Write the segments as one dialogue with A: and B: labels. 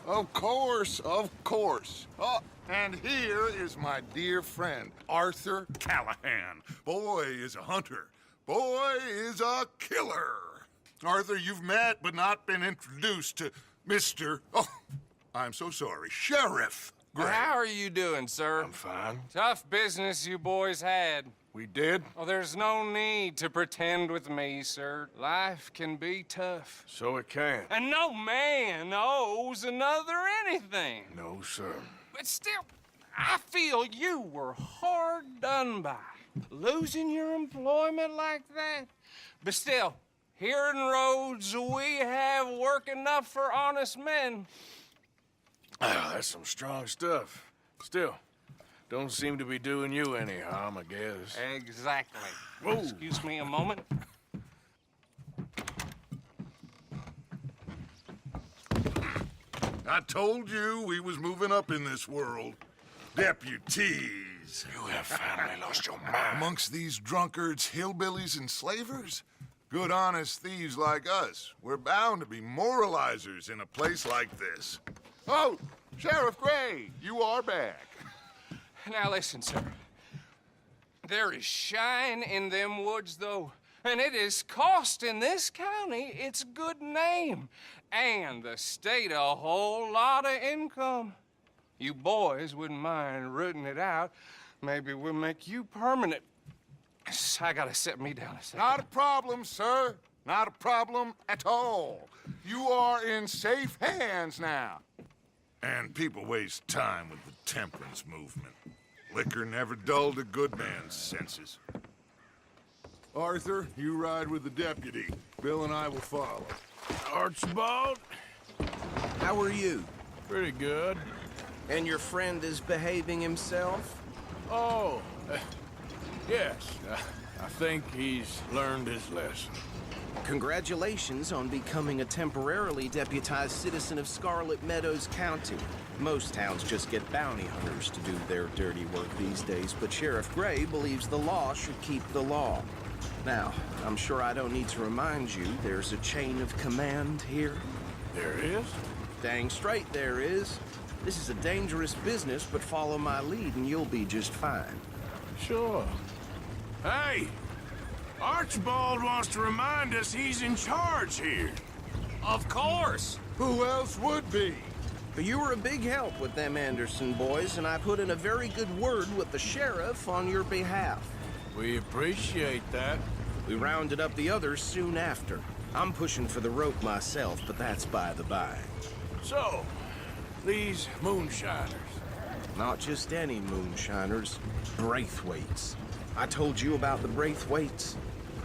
A: Of course, of course. Oh, and here is my dear friend, Arthur Callahan. Boy is a hunter. Boy is a killer. Arthur, you've met but not been introduced to Mr. Oh, I'm so sorry, Sheriff Gray.
B: How are you doing, sir?
C: I'm fine.
B: Tough business you boys had.
C: We did?
B: Oh, there's no need to pretend with me, sir. Life can be tough.
C: So it can.
B: And no man owes another anything.
C: No, sir.
B: But still, I feel you were hard done by. Losing your employment like that. But still, here in Rhodes, we have work enough for honest men.
C: Ah, that's some strong stuff. Still, don't seem to be doing you any harm, I guess.
B: Exactly.
C: Whoa.
B: Excuse me a moment.
A: I told you we was moving up in this world. Deputies.
C: You have finally lost your mind.
A: Amongst these drunkards, hillbillies, and slavers? Good, honest thieves like us. We're bound to be moralizers in a place like this. Oh, Sheriff Gray, you are back.
B: Now listen, sir. There is shine in them woods, though, and it is costing this county its good name and the state a whole lot of income. You boys wouldn't mind rooting it out. Maybe we'll make you permanent. I gotta set me down a second.
A: Not a problem, sir. Not a problem at all. You are in safe hands now. And people waste time with the temperance movement. Liquor never dulled a good man's senses. Arthur, you ride with the deputy. Bill and I will follow.
C: Archibald?
D: How are you?
C: Pretty good.
D: And your friend is behaving himself?
C: Oh, yes. I think he's learned his lesson.
D: Congratulations on becoming a temporarily deputized citizen of Scarlet Meadows County. Most towns just get bounty hunters to do their dirty work these days, but Sheriff Gray believes the law should keep the law. Now, I'm sure I don't need to remind you there's a chain of command here.
C: There is?
D: Dang straight there is. This is a dangerous business, but follow my lead and you'll be just fine.
C: Sure. Hey! Archibald wants to remind us he's in charge here.
B: Of course.
A: Who else would be?
D: But you were a big help with them Anderson boys, and I put in a very good word with the sheriff on your behalf.
C: We appreciate that.
D: We rounded up the others soon after. I'm pushing for the rope myself, but that's by the by.
C: So, these moonshiners.
D: Not just any moonshiners, Braithwaites. I told you about the Braithwaites.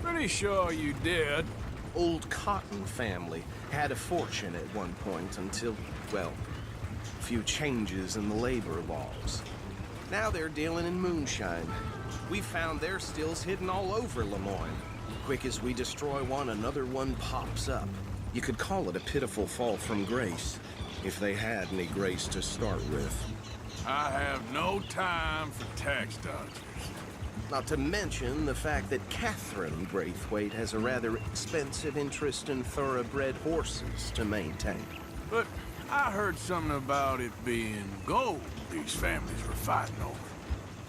C: Pretty sure you did.
D: Old Cotton family had a fortune at one point until, well, a few changes in the labor laws. Now they're dealing in moonshine. We found their stills hidden all over Lemoyne. Quick as we destroy one, another one pops up. You could call it a pitiful fall from grace, if they had any grace to start with.
C: I have no time for tax dodgers.
D: Not to mention the fact that Catherine Braithwaite has a rather expensive interest in thoroughbred horses to maintain.
C: But I heard something about it being gold these families were fighting over.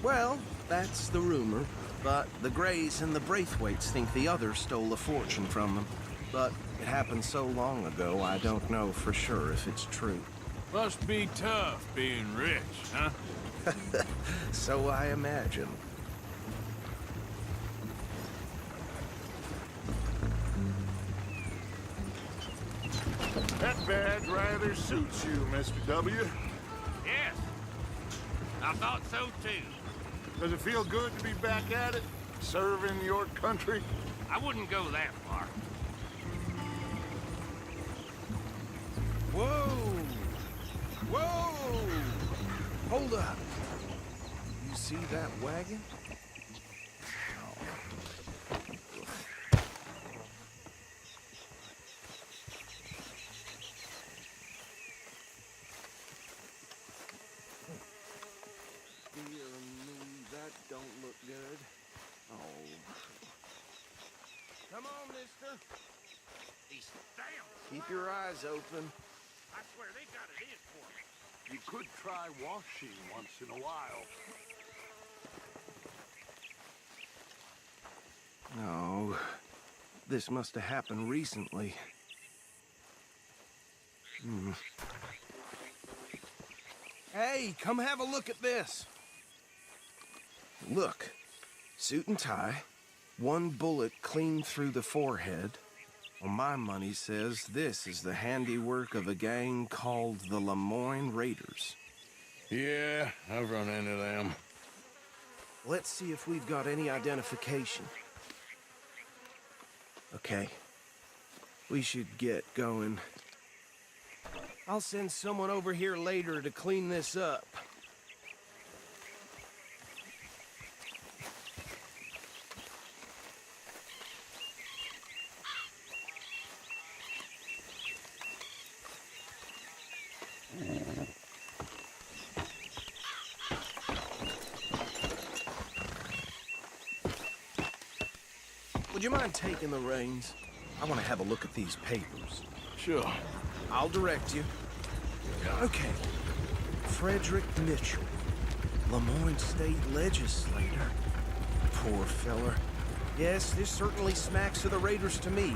D: Well, that's the rumor. But the Grays and the Braithwaites think the others stole a fortune from them. But it happened so long ago, I don't know for sure if it's true.
C: Must be tough being rich, huh?
D: So I imagine.
A: That badge rather suits you, Mr. W.
E: Yes, I thought so too.
A: Does it feel good to be back at it? Serving your country?
E: I wouldn't go that far.
D: Whoa! Whoa! Hold up. You see that wagon? Dear me, that don't look good. Oh. Come on, mister.
E: These damn...
D: Keep your eyes open.
E: I swear they got it in for me.
A: You could try washing once in a while.
D: No, this must have happened recently. Hey, come have a look at this. Look, suit and tie, one bullet clean through the forehead. Well, my money says this is the handiwork of a gang called the Lemoyne Raiders.
C: Yeah, I've run into them.
D: Let's see if we've got any identification. Okay. We should get going. I'll send someone over here later to clean this up. Would you mind taking the reins? I want to have a look at these papers.
C: Sure.
D: I'll direct you. Okay. Frederick Mitchell, Lemoyne State Legislator. Poor feller. Yes, this certainly smacks of the Raiders to me.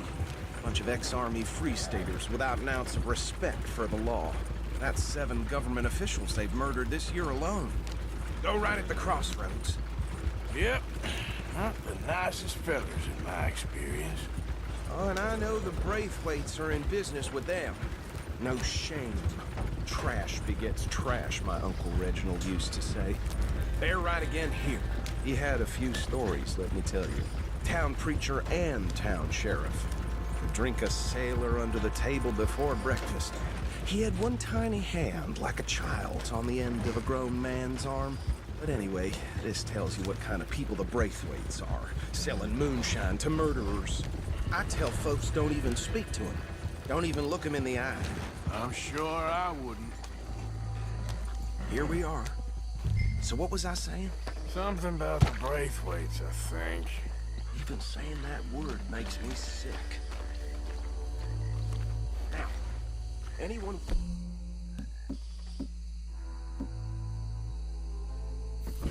D: Bunch of ex-Army Free Staters without an ounce of respect for the law. That's 7 government officials they've murdered this year alone. Go right at the crossroads.
C: Yep. Not the nicest fellas in my experience.
D: Oh, and I know the Braithwaites are in business with them. No shame. Trash begets trash, my Uncle Reginald used to say. They're right again here. He had a few stories, let me tell you. Town preacher and town sheriff. Could drink a sailor under the table before breakfast. He had one tiny hand, like a child's, on the end of a grown man's arm. But anyway, this tells you what kind of people the Braithwaites are. Selling moonshine to murderers. I tell folks don't even speak to him. Don't even look him in the eye.
C: I'm sure I wouldn't.
D: Here we are. So what was I saying?
C: Something about the Braithwaites, I think.
D: Even saying that word makes me sick. Now, anyone...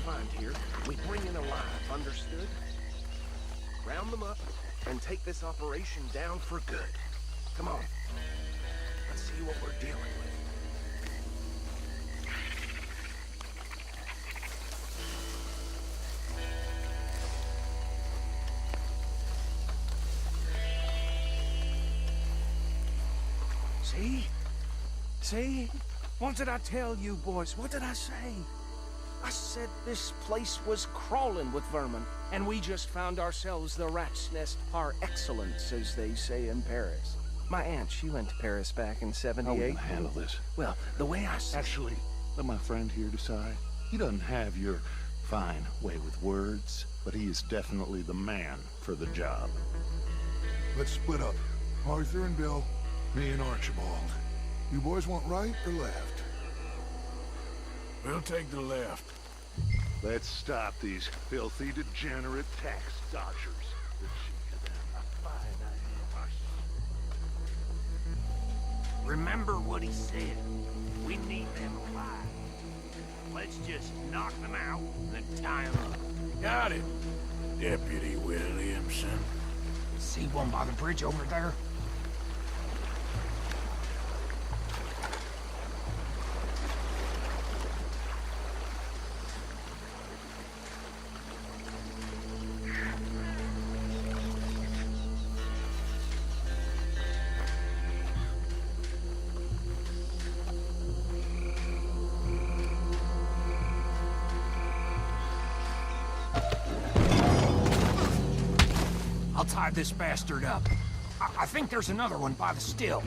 D: find here, we bring in alive, understood? Round them up and take this operation down for good. Come on. Let's see what we're dealing with. See? See? What did I tell you, boys? What did I say? I said this place was crawling with vermin, and we just found ourselves the rat's nest par excellence, as they say in Paris. My aunt, she went to Paris back in
F: How are we
D: '78.
F: gonna handle this?
D: Well, the way I said...
F: Actually, let my friend here decide. He doesn't have your fine way with words, but he is definitely the man for the job.
A: Let's split up. Arthur and Bill, me and Archibald. You boys want right or left?
C: We'll take the left.
F: Let's stop these filthy, degenerate tax dodgers. The cheek of them, a fine idea.
E: Remember what he said. We need them alive. Let's just knock them out and tie them up.
C: Got it, Deputy Williamson.
E: See one by the bridge over there? I'll tie this bastard up. I think there's another one by the still.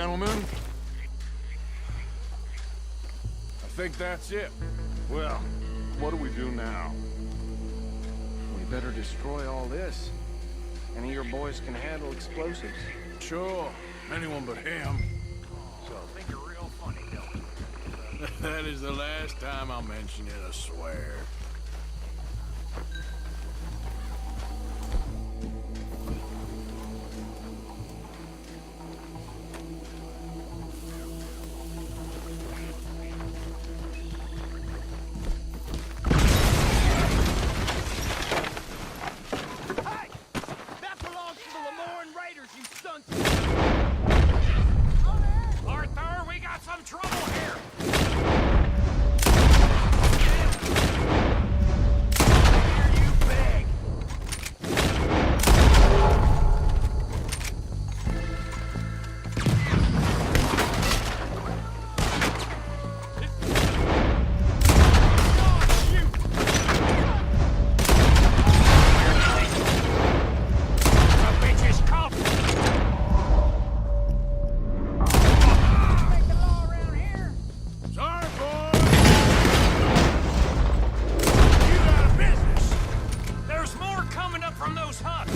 C: gentlemen. I think that's it.
F: Well, what do we do now?
D: We better destroy all this. Any of your boys can handle explosives.
C: Sure, anyone but him.
E: So I think you're real funny, don't you?
C: That is the last time I'll mention it, I swear.
E: Hey! That belongs to the Lemoran Raiders, you sons of... Arthur, we got some trouble here! Here you beg! The bitch is called... Break the law around here.
C: Sorry, boys! You got a business!
E: There's more coming up from those huts.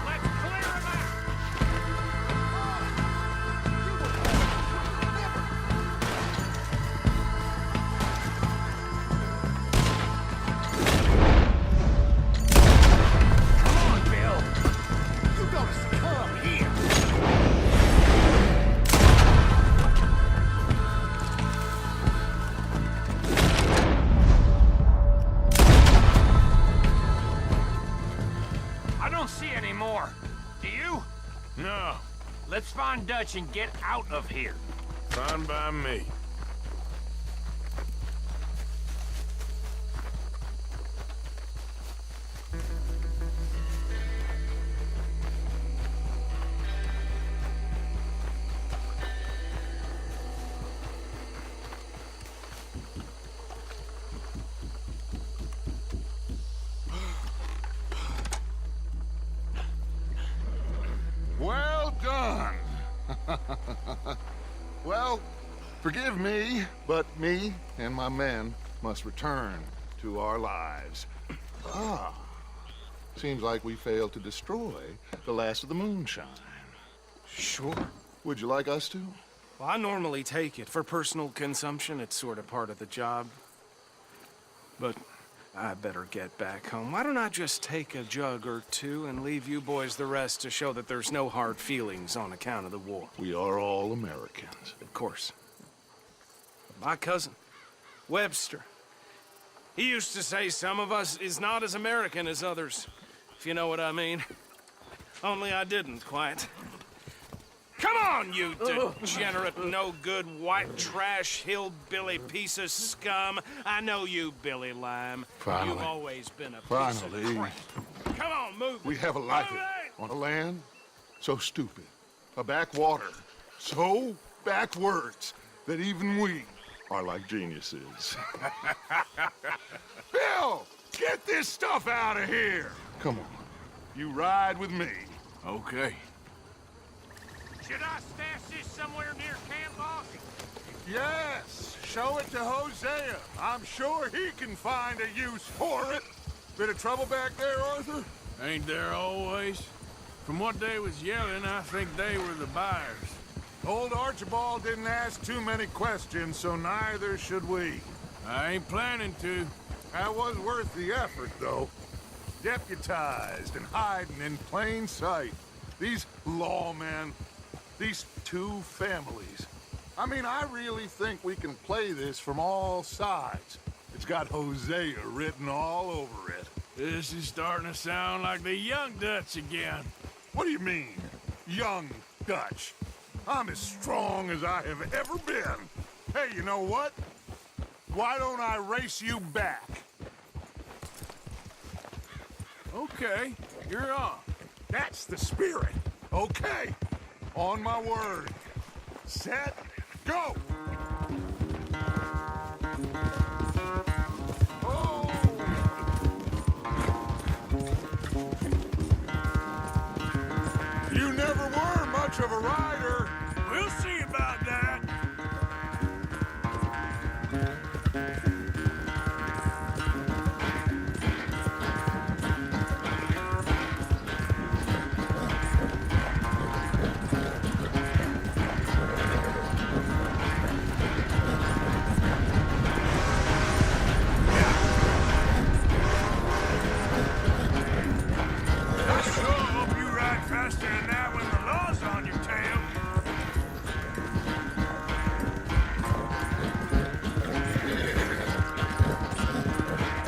E: Let's clear 'em out. Come on, Bill. You gotta succumb here. I don't see any more. Do you?
C: No,
E: Let's find Dutch and get out of here.
C: fine by me.
A: Well done. Well, forgive me, but me and my men must return to our lives. Ah, seems like we failed to destroy the last of the moonshine.
D: Sure.
A: Would you like us to?
D: Well, I normally take it. For personal consumption, it's sort of part of the job. But I better get back home. Why don't I just take a jug or two and leave you boys the rest to show that there's no hard feelings on account of the war?
A: We are all Americans.
D: Of course. My cousin, Webster, he used to say some of us is not as American as others, if you know what I mean. Only I didn't quite. Come on, you degenerate, no-good, white trash, hillbilly piece of scum. I know you, Billy Lime.
A: Finally.
D: You've always been a piece
A: Finally.
D: of crap. Come on, move
A: We
D: it.
A: have a life
D: Move it!
A: on a land so stupid, a backwater so backwards that even we are like geniuses. Bill, get this stuff out of here. Come on, you ride with me.
C: Okay.
E: Should I stash this somewhere near camp, boss?
A: Yes, show it to Hosea. I'm sure he can find a use for it. Bit of trouble back there, Arthur?
C: Ain't there always? From what they was yelling, I think they were the buyers.
A: Old Archibald didn't ask too many questions, so neither should we.
C: I ain't planning to.
A: That was worth the effort, though. Deputized and hiding in plain sight. These lawmen, these two families. I mean, I really think we can play this from all sides. It's got Hosea written all over it.
C: This is starting to sound like the young Dutch again.
A: What do you mean, young Dutch? I'm as strong as I have ever been. Hey, you know what? Why don't I race you back?
C: Okay, you're on.
A: That's the spirit. Okay. On my word. Set, go! Oh! You never were much of a rider.
C: We'll see about that. I sure hope you ride faster than that when the law's on your tail.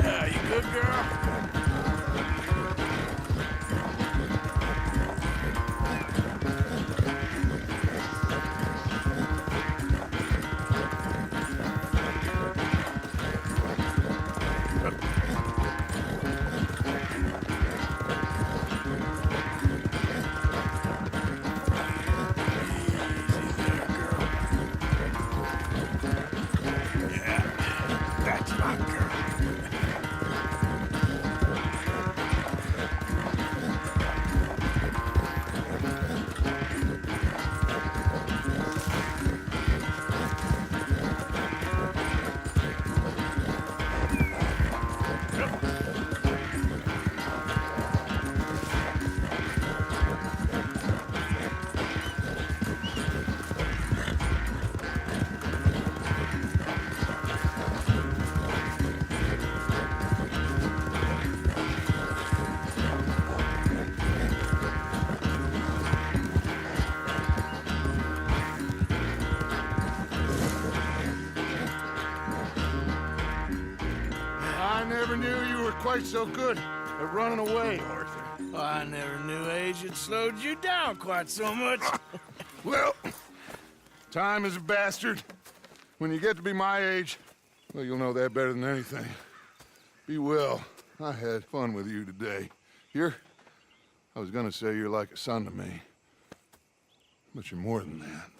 C: Yeah, you good, girl? That's my girl.
A: I never knew you were quite so good at running away, Arthur.
C: I never knew age had slowed you down quite so much.
A: Well, time is a bastard. When you get to be my age, well, you'll know that better than anything. Be well. I had fun with you today. I was gonna say you're like a son to me, but you're more than that.